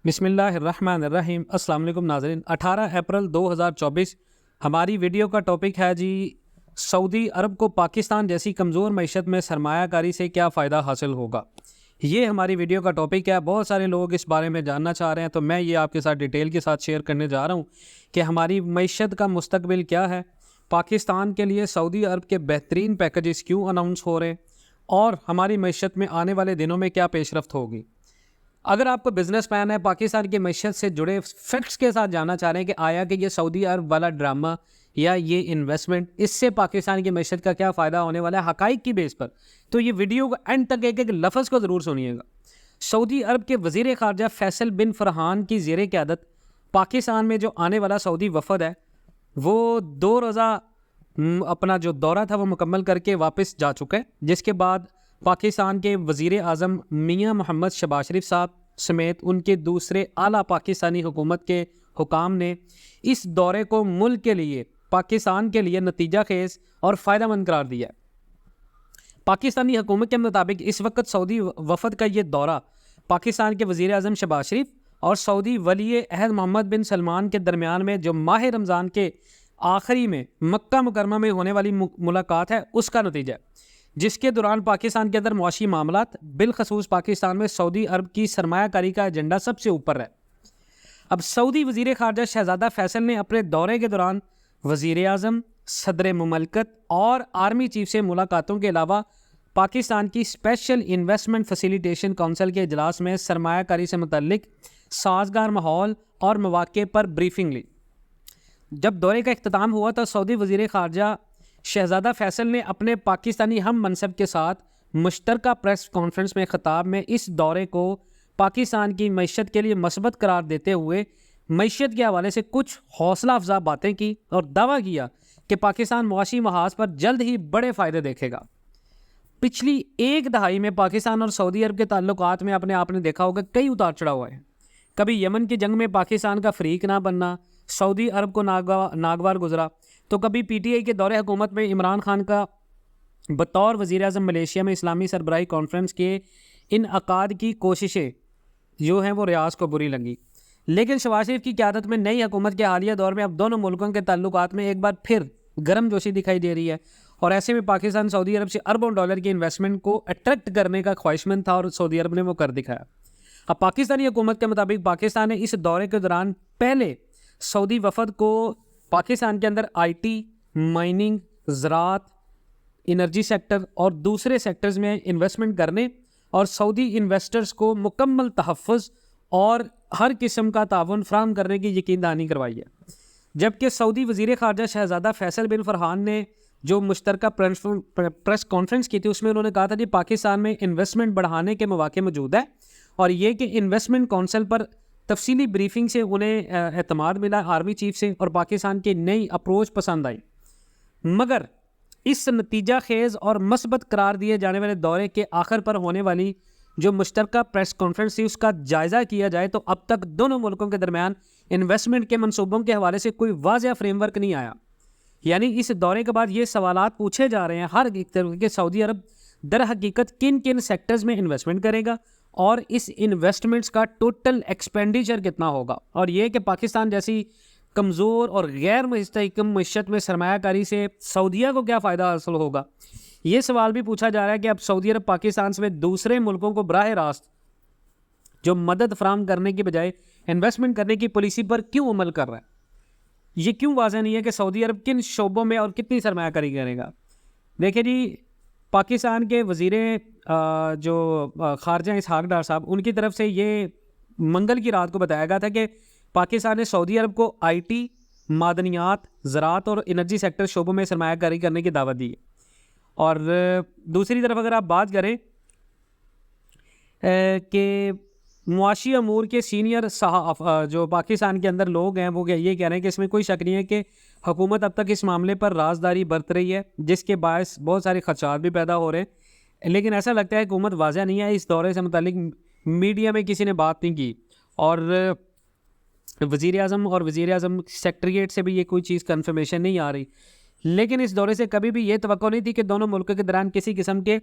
बिस्मिल्लाहिर्रहमानिर्रहीम। अस्सलाम वालेकुम नाज़रीन। 18 अप्रैल 2024 हमारी वीडियो का टॉपिक है जी, सऊदी अरब को पाकिस्तान जैसी कमज़ोर मईशत में सरमायाकारी से क्या फ़ायदा हासिल होगा। ये हमारी वीडियो का टॉपिक है। बहुत सारे लोग इस बारे में जानना चाह रहे हैं, तो मैं ये आपके साथ डिटेल के साथ शेयर करने जा रहा हूँ कि हमारी मईशत का मुस्तकबिल क्या है, पाकिस्तान के लिए सऊदी अरब के बेहतरीन पैकेजेस क्यों अनाउंस हो रहे हैं और हमारी मईशत में आने वाले दिनों में क्या पेशरफ्त होगी। अगर आपको बिजनेस मैन है, पाकिस्तान की मईशत से जुड़े फैक्ट्स के साथ जानना चाह रहे हैं कि आया कि ये सऊदी अरब वाला ड्रामा या ये इन्वेस्टमेंट, इससे पाकिस्तान की मईशत का क्या फ़ायदा होने वाला है हकाइक की बेस पर, तो ये वीडियो को एंड तक एक एक लफ्ज़ को ज़रूर सुनिएगा। सऊदी अरब के वज़ीर ख़ारजा फैसल बिन फरहान की ज़ेर क़यादत पाकिस्तान में जो आने वाला सऊदी वफ़द है, वो 2 रोज़ा अपना जो दौरा था वो मुकम्मल करके वापस जा चुका है, जिसके बाद पाकिस्तान के वज़ीर आज़म मियाँ मोहम्मद शहबाज शरीफ साहब समेत उनके दूसरे आला पाकिस्तानी हुकूमत के हुकाम ने इस दौरे को मुल्क के लिए, पाकिस्तान के लिए नतीजा खेज और फ़ायदेमंद करार दिया। पाकिस्तानी हुकूमत के मुताबिक इस वक्त सऊदी वफ़द का ये दौरा पाकिस्तान के वज़ीर आज़म शहबाज शरीफ और सऊदी वली अहद मोहम्मद बिन सलमान के दरमियान में जो माह रमज़ान के आखिरी में मक्का मुकरमा में होने वाली मुलाकात है, उसका नतीजा है, जिसके दौरान पाकिस्तान के अंदर मुआशी मामलात, बिलखसूस पाकिस्तान में सऊदी अरब की सरमायाकारी का एजेंडा सबसे ऊपर है। अब सऊदी वज़ीर ख़ारजा शहज़ादा फैसल ने अपने दौरे के दौरान वज़ीर आज़म, सदर मुमलकत और आर्मी चीफ से मुलाकातों के अलावा पाकिस्तान की स्पेशल इन्वेस्टमेंट फैसिलिटेशन काउंसिल के इजलास में सरमायाकारी से मुतल्लिक साजगार माहौल और मौक़े पर ब्रीफिंग ली। जब दौरे का इख्तिताम हुआ तो सऊदी वज़ीर ख़ारजा शहज़ादा फैसल ने अपने पाकिस्तानी हम मनसब के साथ मुश्तरका प्रेस कॉन्फ्रेंस में ख़िताब में इस दौरे को पाकिस्तान की मईशत के लिए मस्बत करार देते हुए मईशत के हवाले से कुछ हौसला अफजा बातें की और दावा किया कि पाकिस्तान मुआशी महाज पर जल्द ही बड़े फ़ायदे देखेगा। पिछली एक दहाई में पाकिस्तान और सऊदी अरब के ताल्लुकात में अपने आपने देखा होगा कई उतार चढ़ाव हुए हैं। कभी यमन की जंग में पाकिस्तान का फ़रीक ना बनना सऊदी अरब को नागवार गुजरा, तो कभी PTI के दौरे हुकूमत में इमरान खान का बतौर वज़ीर आज़म मलेशिया में इस्लामी सरबराही कॉन्फ्रेंस के इनअकाद की कोशिशें जो हैं वो रियाज को बुरी लगी। लेकिन शहबाज शरीफ की क़यादत में नई हुकूमत के हालिया दौर में अब दोनों मुल्कों के ताल्लुकात में एक बार फिर गर्म जोशी दिखाई दे रही है और ऐसे में पाकिस्तान सऊदी अरब से अरबों डॉलर की इन्वेस्टमेंट को अट्रैक्ट करने का ख्वाहिशमंद था और सऊदी अरब ने वो कर दिखाया। अब पाकिस्तानी हुकूमत के मुताबिक पाकिस्तान ने इस दौरे के दौरान पहले सऊदी वफ़द को पाकिस्तान के अंदर IT, माइनिंग, ज़राअत, एनर्जी सेक्टर और दूसरे सेक्टर्स में इन्वेस्टमेंट करने और सऊदी इन्वेस्टर्स को मुकम्मल तहफ़्फ़ुज़ और हर किस्म का ताउन फराहम करने की यकीन दहानी करवाई है। जबकि सऊदी वज़ीर ख़ारजा शहज़ादा फैसल बिन फरहान ने जो मुश्तरका प्रेस कॉन्फ्रेंस की थी, उसमें उन्होंने कहा था कि पाकिस्तान में इन्वेस्टमेंट बढ़ाने के मौक़े मौजूद है और ये कि इन्वेस्टमेंट काउंसिल पर तफसीली ब्रीफिंग से उन्हें एतमाद मिला आर्मी चीफ से और पाकिस्तान की नई अप्रोच पसंद आई। मगर इस नतीजा खेज़ और मस्बत करार दिए जाने वाले दौरे के आखिर पर होने वाली जो मुश्तरका प्रेस कॉन्फ्रेंस थी, उसका जायज़ा किया जाए तो अब तक दोनों मुल्कों के दरमियान इन्वेस्टमेंट के मनसूबों के हवाले से कोई वाज़ेह फ्रेमवर्क नहीं आया। यानी इस दौरे के बाद ये सवालात पूछे जा रहे हैं हर एक तरह के, सऊदी अरब दर हकीकत किन किन सेक्टर्स में इन्वेस्टमेंट करेगा और इस इन्वेस्टमेंट्स का टोटल एक्सपेंडिचर कितना होगा, और ये कि पाकिस्तान जैसी कमज़ोर और गैर मुस्तहकम मईशत में सरमायाकारी से सऊदीया को क्या फ़ायदा हासिल होगा। ये सवाल भी पूछा जा रहा है कि अब सऊदी अरब पाकिस्तान समेत दूसरे मुल्कों को बराह रास्त जो मदद फराहम करने की बजाय इन्वेस्टमेंट करने की पॉलिसी पर क्यों अमल कर रहा है। ये क्यों वाज़ेह नहीं है कि सऊदी अरब किन शोबों में और कितनी सरमायाकारी करेगा। देखिए जी, पाकिस्तान के वज़ीर जो ख़ारजा इसहाक डार साहब, उनकी तरफ से ये मंगल की रात को बताया गया था कि पाकिस्तान ने सऊदी अरब को IT, मादनियात, ज़राअत और एनर्जी सेक्टर शोबों में सरमायाकारी करने की दावत दी है। और दूसरी तरफ अगर आप बात करें कि मुआशी अमूर के सीनियर जो पाकिस्तान के अंदर लोग हैं, वो ये कह रहे हैं कि इसमें कोई शक नहीं है कि हुकूमत अब तक इस मामले पर राजदारी बरत रही है, जिसके बायस बहुत सारे खदशात भी पैदा हो रहे हैं। लेकिन ऐसा लगता है कि हुकूमत वाज़ेह नहीं है। इस दौरे से मुतालिक मीडिया में किसी ने बात नहीं की और वज़ीर आज़म और वज़ीर आज़म सेक्रेटरीट से भी ये कोई चीज़ कन्फर्मेशन नहीं आ रही। लेकिन इस दौरे से कभी भी ये तवक्को नहीं थी कि दोनों मुल्कों के दौरान किसी किस्म के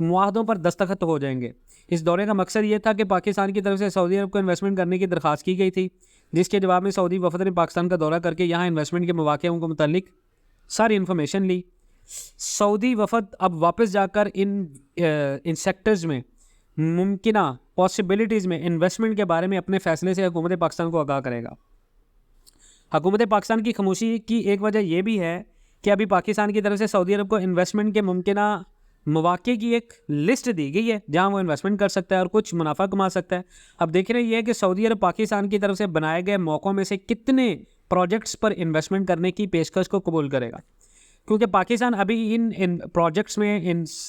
मुआहदों पर दस्तखत हो जाएंगे। इस दौरे का मकसद ये था कि पाकिस्तान की तरफ से सऊदी अरब को इन्वेस्टमेंट करने की दरख्वास्त की गई थी, जिसके जवाब में सऊदी वफद ने पाकिस्तान का दौरा करके यहाँ इन्वेस्टमेंट के मौक़ों को मुतल्लिक सारी इन्फॉर्मेशन ली। सऊदी वफद अब वापस जाकर इन सेक्टर्स में मुमकिना पॉसिबिलिटीज़ में इन्वेस्टमेंट के बारे में अपने फ़ैसले से हुकूमत पाकिस्तान को आगाह करेगा। हुकूमत पाकिस्तान की खामोशी की एक वजह यह भी है कि अभी पाकिस्तान की तरफ से सऊदी अरब को इन्वेस्टमेंट के मुमकिना मौक़े की एक लिस्ट दी गई है जहां वो इन्वेस्टमेंट कर सकता है और कुछ मुनाफा कमा सकता है। अब देख रहे ये है कि सऊदी अरब पाकिस्तान की तरफ से बनाए गए मौक़ों में से कितने प्रोजेक्ट्स पर इन्वेस्टमेंट करने की पेशकश को कबूल करेगा, क्योंकि पाकिस्तान अभी इन प्रोजेक्ट्स में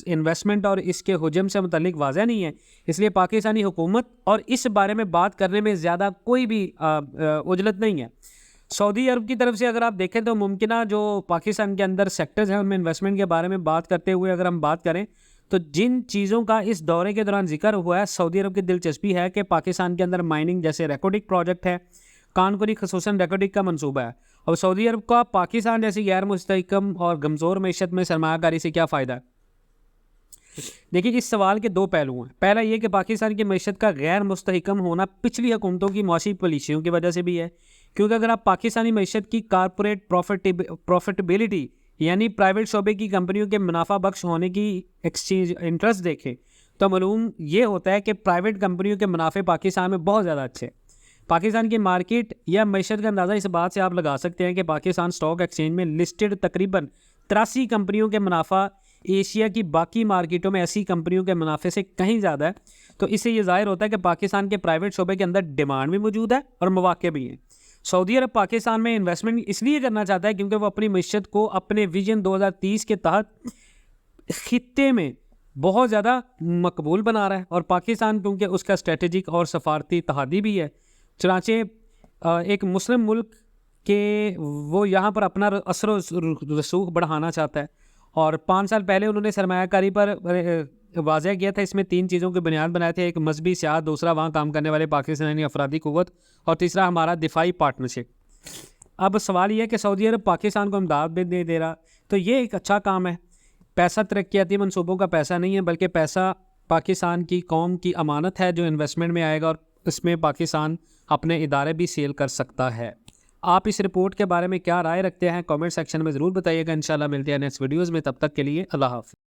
इन्वेस्टमेंट और इसके हुजम से मुतल्लिक वाज़ह नहीं है। इसलिए पाकिस्तानी हुकूमत और इस बारे में बात करने में ज़्यादा कोई भी उजलत नहीं है। सऊदी अरब की तरफ से अगर आप देखें तो मुमकिना जो पाकिस्तान के अंदर सेक्टर्स हैं उनमें इन्वेस्टमेंट के बारे में बात करते हुए अगर हम बात करें तो जिन चीज़ों का इस दौरे के दौरान जिक्र हुआ है, सऊदी अरब की दिलचस्पी है कि पाकिस्तान के अंदर माइनिंग जैसे रेकोडिक प्रोजेक्ट है, कानकुनी खसूसन रेकोडिक का मंसूबा है। और सऊदी अरब का पाकिस्तान जैसी गैर मुस्तहकम और कमज़ोर मैशत में सरमायाकारी से क्या फ़ायदा है? देखिए, इस सवाल के दो पहलू हैं। पहला ये कि पाकिस्तान की मैशत का गैर मुस्तहकम होना पिछली हुकूमतों की मौसी पॉलिसियों की वजह से भी है, क्योंकि अगर आप पाकिस्तानी मैशत की कारपोरेट प्रॉफिटेबिलिटी यानी प्राइवेट शोबे की कंपनियों के मुनाफा बख्श होने की एक्सचेंज इंटरेस्ट देखें तो मालूम ये होता है कि प्राइवेट कंपनियों के मुनाफे पाकिस्तान में बहुत ज़्यादा अच्छे। पाकिस्तान की मार्केट या मैशत का अंदाज़ा इस बात से आप लगा सकते हैं कि पाकिस्तान स्टॉक एक्सचेंज में लिस्टेड तकरीबन 83 कंपनियों के मुनाफा एशिया की बाकी मार्केटों में ऐसी कंपनियों के मुनाफे से कहीं ज़्यादा है। तो इससे ये ज़ाहिर होता है कि पाकिस्तान के प्राइवेट शोबे के अंदर डिमांड भी मौजूद है और मौके भी हैं। सऊदी अरब पाकिस्तान में इन्वेस्टमेंट इसलिए करना चाहता है क्योंकि वो अपनी मैशत को अपने विजन 2030 के तहत खित्ते में बहुत ज़्यादा मकबूल बना रहा है, और पाकिस्तान क्योंकि उसका स्ट्रेटेजिक और सफारती तहादी भी है। चनाचे एक मुस्लिम मुल्क के वो यहाँ पर अपना असर रसूख बढ़ाना चाहता है, और 5 साल पहले उन्होंने सरमायाकारी पर वाज़ह किया था। इसमें 3 चीज़ों के बुनियाद बनाए थे, एक मजहबी सियासत, दूसरा वहाँ काम करने वाले पाकिस्तानी अफरादी क़ुव्वत, और तीसरा हमारा दिफाई पार्टनरशिप। अब सवाल ये है कि सऊदी अरब पाकिस्तान को इमदाद भी नहीं दे रहा, तो ये एक अच्छा काम है। पैसा तरक्याती मनसूबों का पैसा नहीं है, बल्कि पैसा पाकिस्तान की कौम की अमानत है जो इन्वेस्टमेंट में आएगा, और इसमें पाकिस्तान अपने इदारे भी सेल कर सकता है। आप इस रिपोर्ट के बारे में क्या राय रखते हैं कमेंट सेक्शन में ज़रूर बताइएगा। इंशाल्लाह मिलते हैं नेक्स्ट वीडियोज़ में, तब तक के लिए अल्लाह हाफ़िज़।